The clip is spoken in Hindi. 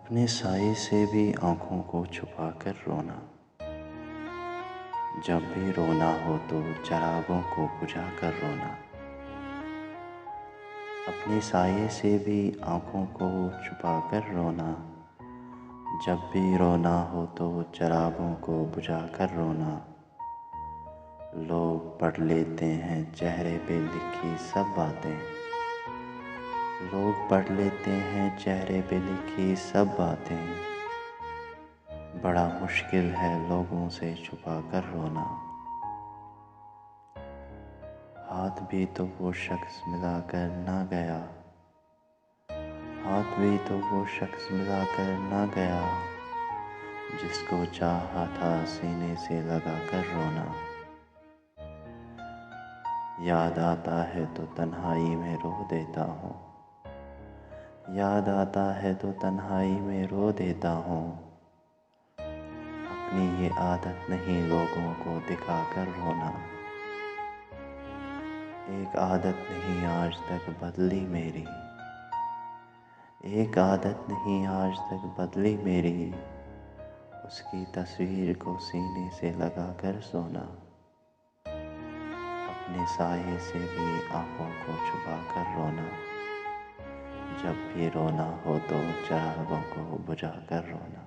अपने साये से भी आँखों को छुपा कर रोना। जब भी रोना हो तो चिरागों को बुझा कर रोना। अपने साये से भी आँखों को छुपा कर रोना। जब भी रोना हो तो चिरागों को बुझा कर रोना। लोग पढ़ लेते हैं चेहरे पे लिखी सब बातें। लोग पढ़ लेते हैं चेहरे पे लिखी सब बातें। बड़ा मुश्किल है लोगों से छुपा कर रोना। हाथ भी तो वो शख्स मिला कर ना गया। हाथ भी तो वो शख्स मिला कर ना गया। जिसको चाहा था सीने से लगा कर रोना। याद आता है तो तन्हाई में रो देता हूँ। याद आता है तो तन्हाई में रो देता हूँ। अपनी ये आदत नहीं लोगों को दिखा कर रोना। एक आदत नहीं आज तक बदली मेरी। एक आदत नहीं आज तक बदली मेरी। उसकी तस्वीर को सीने से लगा कर सोना। अपने साये से भी आँखों को छुपा कर रोना। जब भी रोना हो तो चिरागों को बुझा कर रोना।